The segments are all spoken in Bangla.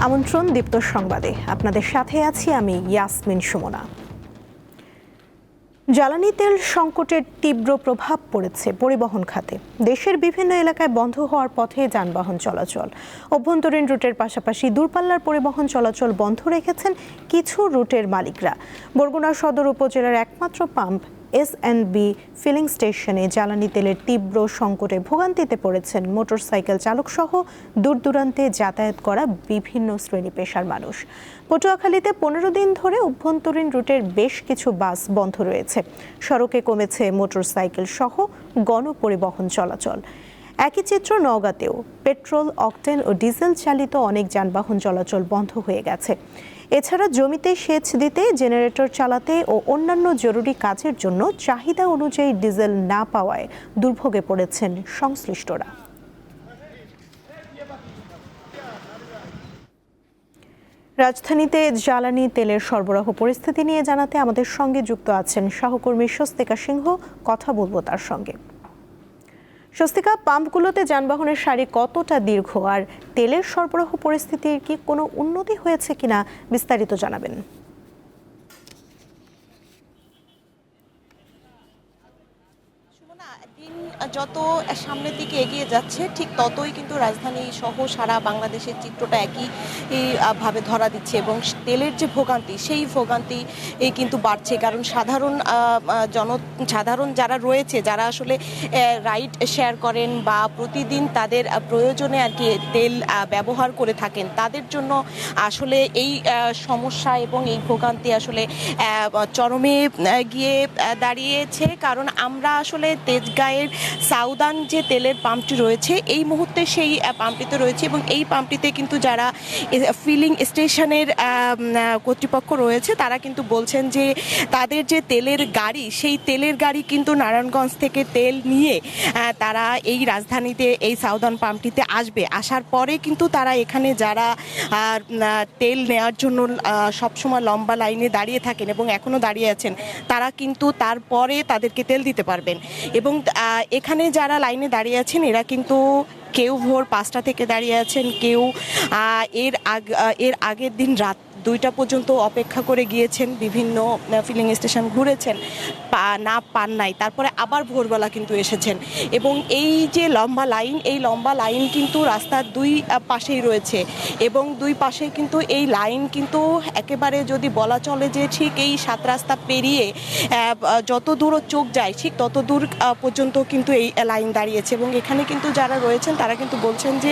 আমন্ত্রণ দীপ্ত সংবাদে, আপনাদের সাথে আছি আমি ইয়াসমিন সুমনা। জ্বালানি তেল সংকটের তীব্র প্রভাব পড়েছে পরিবহন খাতে। দেশের বিভিন্ন এলাকায় বন্ধ হওয়ার পথে যানবাহন চলাচল। অভ্যন্তরীণ রুটের পাশাপাশি দূরপাল্লার পরিবহন চলাচল বন্ধ রেখেছেন কিছু রুটের মালিকরা। বরগুনা সদর উপজেলার একমাত্র পাম্প এস&বি ফিলিং স্টেশনে জ্বালানি তেলের তীব্র সংকটে ভোগান্তিতে পড়েছেন মোটরসাইকেল চালক সহ দূর দূরান্তে যাতায়াত করা বিভিন্ন শ্রেণী পেশার মানুষ। পটুয়াখালীতে 15 দিন ধরে অভ্যন্তরীণ রুটের বেশ কিছু বাস বন্ধ রয়েছে। সড়কে কমেছে মোটরসাইকেল সহ গণপরিবহন চলাচল। একই চিত্র নওগাঁতেও। পেট্রোল, অকটেন ও ডিজেল চালিত অনেক যানবাহন চলাচল বন্ধ হয়ে গেছে। এছাড়া জমিতে সেচ দিতে, জেনারেটর চালাতে ও অন্যান্য জরুরি কাজের জন্য চাহিদা অনুযায়ী ডিজেল না পাওয়ায় দুর্ভোগে পড়েছেন সংশ্লিষ্টরা। রাজধানীতে জ্বালানি তেলের সরবরাহ পরিস্থিতি নিয়ে জানাতে আমাদের সঙ্গে যুক্ত আছেন সহকর্মী স্বস্তিকা সিংহ। কথা বলবো তার সঙ্গে। স্বস্তিকা, পাম্পগুলোতে যানবাহনের সারি কতটা দীর্ঘ, আর তেলের সরবরাহ পরিস্থিতির কি কোনো উন্নতি হয়েছে কিনা বিস্তারিত জানাবেন। দিন যত সামনের দিকে এগিয়ে যাচ্ছে ঠিক ততই কিন্তু রাজধানী সহ সারা বাংলাদেশের চিত্রটা একই ভাবে ধরা দিচ্ছে এবং তেলের যে ভোগান্তি সেই ভোগান্তি কিন্তু বাড়ছে। কারণ সাধারণ যারা রয়েছে, যারা আসলে রাইড শেয়ার করেন বা প্রতিদিন তাদের প্রয়োজনে আর কি তেল ব্যবহার করে থাকেন, তাদের জন্য আসলে এই সমস্যা এবং এই ভোগান্তি আসলে চরমে গিয়ে দাঁড়িয়েছে। কারণ আমরা আসলে তেজগাঁয়ের সাউদান যে তেলের পাম্পটি রয়েছে এই মুহূর্তে সেই পাম্পটিতে রয়েছে এবং এই পাম্পটিতে কিন্তু যারা ফিলিং স্টেশনের কর্তৃপক্ষ রয়েছে তারা কিন্তু বলছেন যে তাদের যে তেলের গাড়ি, সেই তেলের গাড়ি কিন্তু নারায়ণগঞ্জ থেকে তেল নিয়ে তারা এই রাজধানীতে এই সাউদান পাম্পটিতে আসবে। আসার পরে কিন্তু তারা এখানে যারা তেল নেওয়ার জন্য সবসময় লম্বা লাইনে দাঁড়িয়ে থাকেন এবং এখনও দাঁড়িয়ে আছেন, তারা কিন্তু তারপরে তাদেরকে তেল দিতে পারবেন। এবং এখানে যারা লাইনে দাঁড়িয়ে আছেন এরা কিন্তু কেউ ভোর 5টা থেকে দাঁড়িয়ে আছেন, কেউ এর আগের দিন রাত 2টা পর্যন্ত অপেক্ষা করে গিয়েছেন, বিভিন্ন ফিলিং স্টেশন ঘুরেছেন, পান নাই, তারপরে আবার ভোরবেলা কিন্তু এসেছেন। এবং এই যে লম্বা লাইন, এই লম্বা লাইন কিন্তু রাস্তার দুই পাশেই রয়েছে এবং দুই পাশে কিন্তু এই লাইন কিন্তু একেবারে যদি বলা চলে যে ঠিক এই 7 রাস্তা পেরিয়ে যত দূর চোখ যায় ঠিক তত দূর পর্যন্ত কিন্তু এই লাইন দাঁড়িয়েছে। এবং এখানে কিন্তু যারা রয়েছেন তারা কিন্তু বলছেন যে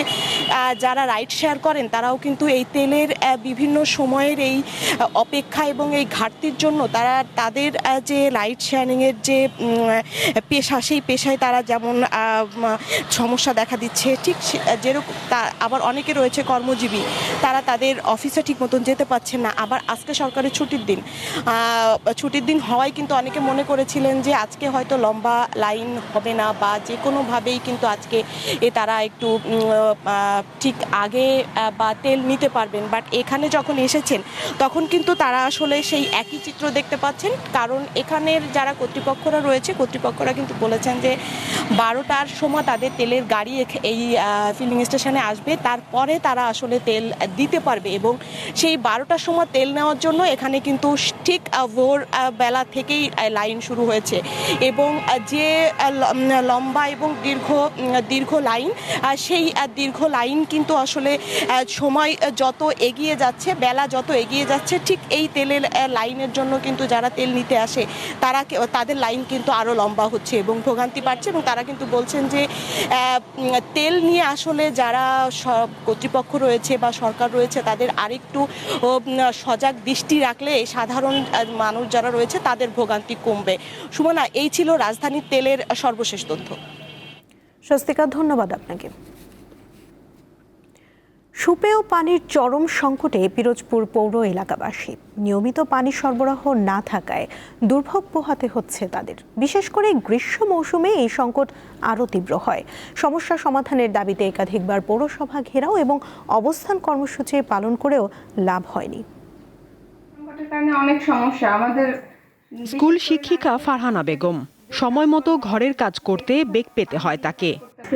যারা রাইড শেয়ার করেন তারাও কিন্তু এই তেলের বিভিন্ন সময়ের এই অপেক্ষা এবং এই ঘাটতির জন্য তারা তাদের যে রাইড শেয়ারিংয়ের যে পেশা, সেই পেশায় তারা যেমন সমস্যা দেখা দিচ্ছে, ঠিক যেরকম আবার অনেকে রয়েছে কর্মজীবী, তারা তাদের অফিসে ঠিক মতন যেতে পারছেন না। আবার আজকে সরকারের ছুটির দিন হওয়ায় কিন্তু অনেকে মনে করেছিলেন যে আজকে হয়তো লম্বা লাইন হবে না বা যে কোনোভাবেই কিন্তু আজকে তারা একটু ঠিক আগে বা তেল নিতে পারবেন। বাট এখানে যখন এসেছেন তখন কিন্তু তারা আসলে সেই একই চিত্র দেখতে পাচ্ছেন। কারণ এখানের যারা কর্তৃপক্ষরা রয়েছে, কর্তৃপক্ষরা কিন্তু বলেছেন যে 12টার সময় তাদের তেলের গাড়ি এই ফিলিং স্টেশনে আসবে, তারপরে তারা আসলে তেল দিতে পারবে। এবং সেই 12টার সময় তেল নেওয়ার জন্য এখানে কিন্তু ঠিক ভোর বেলা থেকেই লাইন শুরু হয়েছে এবং যে লম্বা এবং দীর্ঘ লাইন, সেই দীর্ঘ লাইন কিন্তু আসলে সময় যত এগিয়ে যাচ্ছে, বেলা যত এগিয়ে যাচ্ছে, ঠিক এই তেলের লাইনের জন্য কিন্তু যারা তেল নিতে আসে তাদের লাইন কিন্তু আরও লম্বা হচ্ছে এবং ভোগান্তি বাড়ছে। এবং তারা কিন্তু বলছেন যে তেল নিয়ে আসলে যারা কর্তৃপক্ষ রয়েছে বা সরকার রয়েছে তাদের আরেকটু সজাগ দৃষ্টি রাখলে সাধারণ মানুষ যারা রয়েছে তাদের ভোগান্তি কমবে। সুমনা, এই ছিল রাজধানীর তেলের সর্বশেষ তথ্য। স্বস্তিকা, ধন্যবাদ আপনাকে। সুপেয় পানির চরম সংকটে পিরোজপুর পৌর এলাকাবাসী। নিয়মিত পানি সরবরাহ না থাকায় দুর্ভোগ পোহাতে হচ্ছে তাদের। বিশেষ করে গ্রীষ্ম মৌসুমে এই সংকট আরও তীব্র হয়। সমস্যা সমাধানের দাবিতে একাধিকবার পৌরসভা ঘেরাও এবং অবস্থান কর্মসূচি পালন করেও লাভ হয়নি। অনেক সমস্যা আমাদের। স্কুল শিক্ষিকা ফারহানা বেগম, সময় মতো ঘরের কাজ করতে বেগ পেতে হয় তাকে।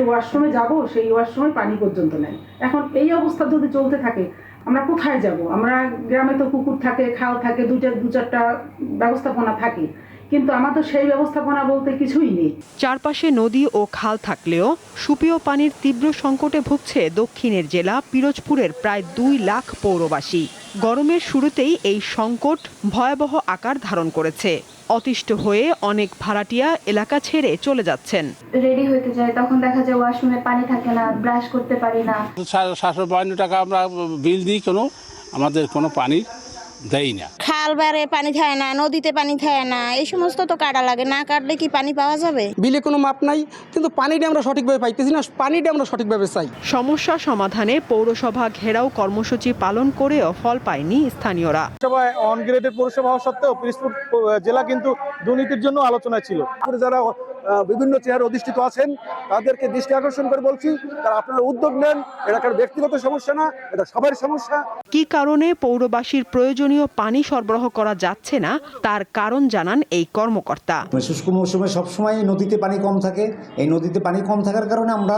ওয়াশরুমে যাব, সেই ওয়াশরুমে পানি পর্যন্ত নেই। এখন এই অবস্থা যদি চলতে থাকে আমরা কোথায় যাব? আমরা গ্রামে তো পুকুর থাকে, খাল থাকে, দু চারটা ব্যবস্থাপনা থাকে, কিন্তু আমাদের সেই ব্যবস্থাপনা বলতে কিছুই নেই। চারপাশে নদী ও খাল থাকলেও সুপেয় পানির তীব্র সংকটে ভুগছে দক্ষিণের জেলা পিরোজপুরের প্রায় 2 লাখ পৌরবাসী। গরমের শুরুতেই এই সংকট ভয়াবহ আকার ধারণ করেছে। অতিষ্ঠ হয়ে অনেক ভাড়াটিয়া এলাকা ছেড়ে চলে যাচ্ছেন। রেডি হতে যাই, তখন দেখা যায় ওয়াশরুমে পানি থাকে না, ব্রাশ করতে পারি না। 752 টাকা আমরা বিল দিই, আমাদের কোনো পানি দেয় না। খাল বারে পানি থাকে না, নদীতে পানি থাকে না, এই সমস্ত তো কাটা লাগে, না কাটলে কি পানি পাওয়া যাবে? বিলে কোনো মাপ নাই, কিন্তু পানিটা আমরা সঠিকভাবে পাইতেছি না, পানিটা আমরা সঠিকভাবে চাই। সমস্যা সমাধানে পৌরসভা ঘেরাও কর্মসূচি পালন করেও ফল পায়নি স্থানীয়রা। সবাই অনগ্রেডেড পৌরসভা হওয়া সত্ত্বেও পিরোজপুর জেলা কিন্তু দুর্নীতির জন্য আলোচনায় ছিল। যারা বিভিন্ন চেয়ারে অধিষ্ঠিত আছেন তাদেরকে দৃষ্টি আকর্ষণ করে বলছি, তারা আপনারা উদ্যোগ নেন। এটা কারো ব্যক্তিগত সমস্যা না, এটা সবার সমস্যা। কি কারণে পৌরবাসীর প্রয়োজনীয় পানি সরবরাহ করা যাচ্ছে না তার কারণ জানান এই কর্মকর্তা। শুষ্ক মৌসুমে সবসময় নদীতে পানি কম থাকে। এই নদীতে পানি কম থাকার কারণে আমরা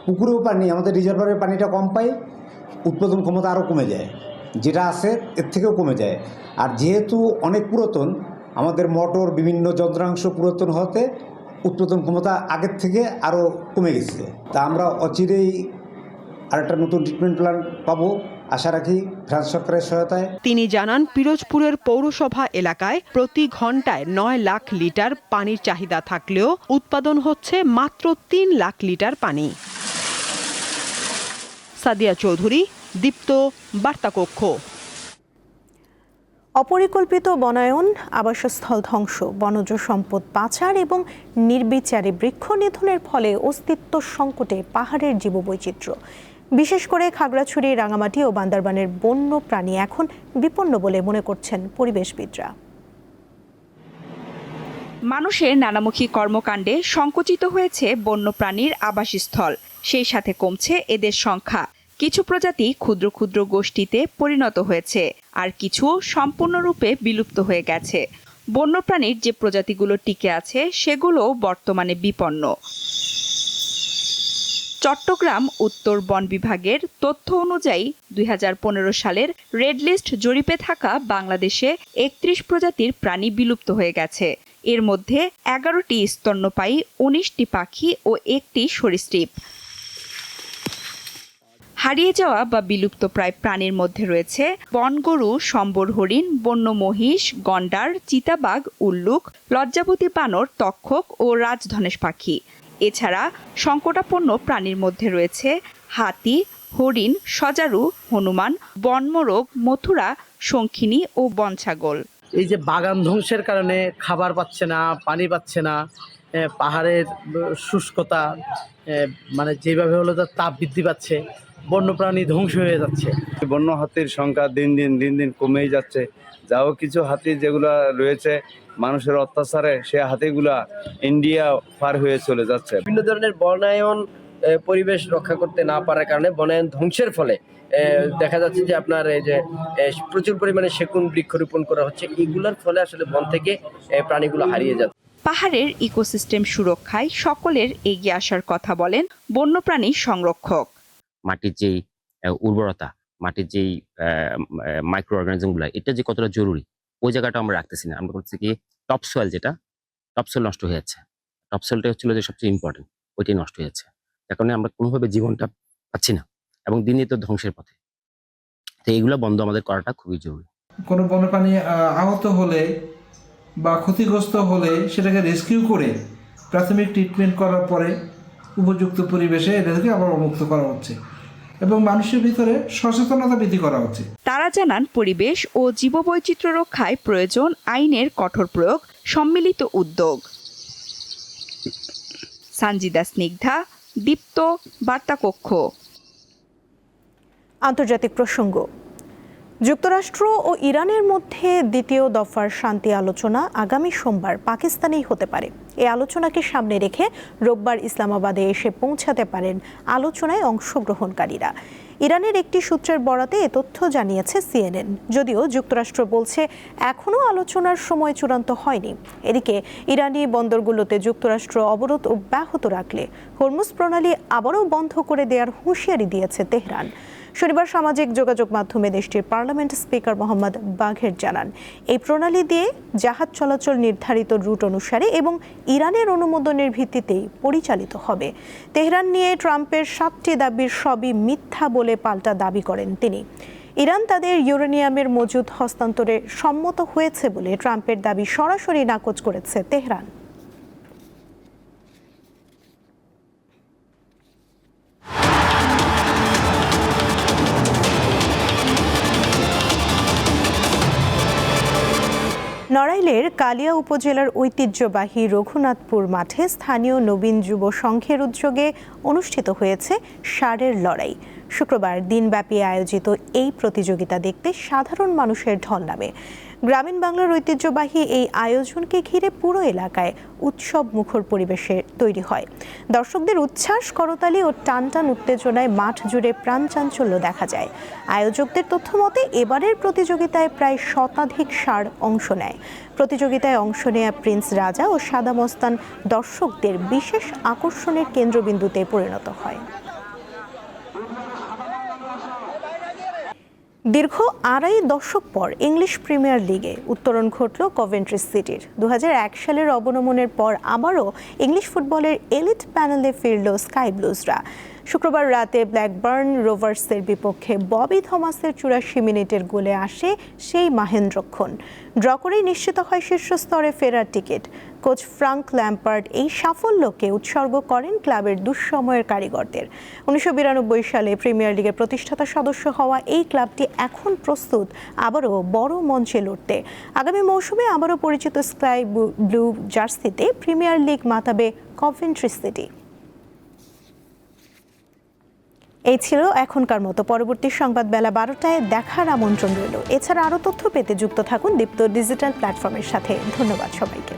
পুকুরেও পানি, আমাদের রিজার্ভারের পানিটা কম পাই, উৎপাদন ক্ষমতা আরও কমে যায়, যেটা আছে এর থেকেও কমে যায়। আর যেহেতু অনেক পুরাতন, আমাদের মোটর বিভিন্ন যন্ত্রাংশ পুরাতন হতে উৎপাদন ক্ষমতা আগের থেকে আরও কমে গেছে। তা আমরা অচিরেই আরেকটা নতুন ট্রিটমেন্ট প্ল্যান্ট পাবো, আশা রাখি ফ্রান্স সরকারের সহায়তায়। তিনি জানান পিরোজপুরের পৌরসভা এলাকায় প্রতি ঘন্টায় 9 লাখ লিটার পানির চাহিদা থাকলেও উৎপাদন হচ্ছে মাত্র 3 লাখ লিটার পানি। সাদিয়া চৌধুরী, দীপ্ত, বার্তাকক্ষ। অপরিকল্পিত বনায়ন, আবাসস্থল ধ্বংস, বনজ সম্পদ পাচার এবং নির্বিচারে বৃক্ষ নিধনের ফলে অস্তিত্ব সংকটে পাহাড়ের জীববৈচিত্র্য। বিশেষ করে খাগড়াছড়ি, রাঙামাটি ও বান্দরবানের বন্য প্রাণী এখন বিপন্ন বলে মনে করছেন পরিবেশবিদরা। মানুষের নানামুখী কর্মকাণ্ডে সংকুচিত হয়েছে বন্যপ্রাণীর আবাসস্থল, সেই সাথে কমছে এদের সংখ্যা। কিছু প্রজাতি ক্ষুদ্র ক্ষুদ্র গোষ্ঠীতে পরিণত হয়েছে, আর কিছু সম্পূর্ণরূপে বিলুপ্ত হয়ে গেছে। বন্যপ্রাণীর যে প্রজাতিগুলো টিকে আছে সেগুলো বর্তমানে বিপন্ন। চট্টগ্রাম উত্তর বন বিভাগের তথ্য অনুযায়ী 2015 সালের রেড লিস্ট জরিপে থাকা বাংলাদেশে 31 প্রজাতির প্রাণী বিলুপ্ত হয়ে গেছে। এর মধ্যে 11টি স্তন্যপায়ী, 19টি পাখি ও 1টি সরীসৃপ। হারিয়ে যাওয়া বা বিলুপ্ত প্রায় প্রাণীর মধ্যে রয়েছে বনগরু, সম্বর হরিণ, বন্য মহিষ, গন্ডার, চিতাবাঘ, উল্লুক, লজ্জাবতী বানর, তক্ষক ও রাজধনেশ পাখি। এছাড়া সংকটাপন্ন প্রাণীর মধ্যে রয়েছে হাতি, হরিণ, সজারু, হনুমান, বনমোরগ, মথুরা, শঙ্খিনী ও বনছাগল। এই যে বাগান ধ্বংসের কারণে খাবার পাচ্ছে না, পানি পাচ্ছে না, পাহাড়ের শুষ্কতা, মানে যেভাবে হলো তার তাপ বৃদ্ধি পাচ্ছে, বন্যপ্রাণী ধ্বংস হয়ে যাচ্ছে। বন্য হাতির সংখ্যা দিন দিন কমেই যাচ্ছে। যাও কিছু হাতি যেগুলো রয়েছে মানুষের অত্যাচারে, সে হাতিগুলা ইন্ডিয়া পার হয়ে চলে যাচ্ছে। বিভিন্ন ধরনের বনায়ন পরিবেশ রক্ষা করতে না পারার কারণে বনায়ন ধ্বংসের ফলে দেখা যাচ্ছে যে আপনার এই যে প্রচুর পরিমাণে সেগুন বৃক্ষরোপণ করা হচ্ছে, এগুলোর ফলে আসলে বন থেকে প্রাণীগুলো হারিয়ে যাচ্ছে। পাহাড়ের ইকোসিস্টেম সুরক্ষায় সকলের এগিয়ে আসার কথা বলেন বন্যপ্রাণী সংরক্ষক। মাটির যেই উর্বরতা, মাটির যেই মাইক্রো অর্গানিজমগুলো, এটা যে কতটা জরুরি ওই জায়গাটা আমরা রাখতেছি না। আমরা করছি কি টপ সয়েল, যেটা টপ সয়েল নষ্ট হয়ে যাচ্ছে। টপ সয়েলটা হচ্ছিল যে সবচেয়ে ইম্পর্টেন্ট, ওইটাই নষ্ট হয়ে যাচ্ছে। যার কারণে আমরা কোনোভাবে জীবনটা পাচ্ছি না এবং দিন দিন তো ধ্বংসের পথে। তো এইগুলো বন্ধ আমাদের করাটা খুবই জরুরি। কোনো বন্যপ্রাণী আহত হলে বা ক্ষতিগ্রস্ত হলে সেটাকে রেস্কিউ করে প্রাথমিক ট্রিটমেন্ট করার পরে উপযুক্ত পরিবেশে এদেরকে আবার মুক্ত করা হচ্ছে এবং মানুষের ভিতরে সচেতনতা বৃদ্ধি করা হচ্ছে। তারা জানান পরিবেশ ও জীববৈচিত্র্য রক্ষায় প্রয়োজন আইনের কঠোর প্রয়োগ, সম্মিলিত উদ্যোগ। সানজিদা স্নিগ্ধা, দীপ্ত, বার্তাকক্ষ। আন্তর্জাতিক প্রসঙ্গ। যুক্তরাষ্ট্র ও ইরানের মধ্যে দ্বিতীয় দফার শান্তি আলোচনা আগামী সোমবার পাকিস্তানেই হতে পারে। এই আলোচনাকে সামনে রেখে রোববার ইসলামাবাদে এসে পৌঁছাতে পারেন আলোচনায় অংশগ্রহণকারীরা। ইরানের একটি সূত্রের বরাতে এ তথ্য জানিয়েছে CNN। যদিও যুক্তরাষ্ট্র বলছে এখনও আলোচনার সময় চূড়ান্ত হয়নি। এদিকে ইরানি বন্দরগুলোতে যুক্তরাষ্ট্র অবরোধ অব্যাহত রাখলে হরমুজ প্রণালী আবারও বন্ধ করে দেওয়ার হুঁশিয়ারি দিয়েছে তেহরান। শনিবার সামাজিক যোগাযোগ মাধ্যমে দেশটির পার্লামেন্ট স্পিকার মোহাম্মদ বাঘের জানান, এই প্রণালী দিয়ে জাহাজ চলাচল নির্ধারিত রুট অনুসারে এবং ইরানের অনুমোদনের ভিত্তিতেই পরিচালিত হবে। তেহরান নিয়ে ট্রাম্পের 7টি দাবির সবই মিথ্যা বলে পাল্টা দাবি করেন তিনি। ইরান তাদের ইউরেনিয়ামের মজুদ হস্তান্তরে সম্মত হয়েছে বলে ট্রাম্পের দাবি সরাসরি নাকচ করেছে তেহরান। নড়াইলের কালিয়া উপজেলার ঐতিহ্যবাহী রঘুনাথপুর মাঠে স্থানীয় নবীন যুব সংঘের উদ্যোগে অনুষ্ঠিত হয়েছে ষাঁড়ের লড়াই। শুক্রবার দিনব্যাপী আয়োজিত এই প্রতিযোগিতা দেখতে সাধারণ মানুষের ঢল নামে। গ্রামীণ বাংলার ঐতিহ্যবাহী এই আয়োজনকে ঘিরে পুরো এলাকায় উৎসব মুখর পরিবেশে তৈরি হয়। দর্শকদের উচ্ছ্বাস, করতালি ও টানটান উত্তেজনায় মাঠ জুড়ে প্রাণচাঞ্চল্য দেখা যায়। আয়োজকদের তথ্য মতে এবারের প্রতিযোগিতায় প্রায় শতাধিক ষাঁড় অংশ নেয়। প্রতিযোগিতায় অংশ নেয়া প্রিন্স রাজা ও সাদা মস্তান দর্শকদের বিশেষ আকর্ষণের কেন্দ্রবিন্দুতে পরিণত হয়। দীর্ঘ 2.5 দশক পর ইংলিশ প্রিমিয়ার লিগে উত্তরণ ঘটল কভেন্ট্রি সিটির। 2001 সালের অবনমনের পর আবারও ইংলিশ ফুটবলের এলিট প্যানেলে ফিরল স্কাই ব্লুজরা। শুক্রবার রাতে ব্ল্যাকবার্ন রোভার্সের বিপক্ষে ববি থমাসের 84 মিনিটের গোলে আসে সেই মাহেন্দ্রক্ষণ। ড্র করেই নিশ্চিত হয় শীর্ষ স্তরে ফেরার টিকিট। কোচ ফ্রাঙ্ক ল্যাম্পার্ড এই সাফল্যকে উৎসর্গ করেন ক্লাবের দুঃসময়ের কারিগরদের। 1992 সালে প্রিমিয়ার লিগের প্রতিষ্ঠাতা সদস্য হওয়া এই ক্লাবটি এখন প্রস্তুত আবারও বড় মঞ্চে লড়তে। আগামী মৌসুমে আবারও পরিচিত স্কাই ব্লু জার্সিতে প্রিমিয়ার লিগ মাতাবে কভেন্ট্রি সিটি। এই ছিল এখনকার মতো। পরবর্তী সংবাদ বেলা 12টায় দেখার আমন্ত্রণ রইল। এছাড়া আরও তথ্য পেতে যুক্ত থাকুন দীপ্ত ডিজিটাল প্ল্যাটফর্মের সাথে। ধন্যবাদ সবাইকে।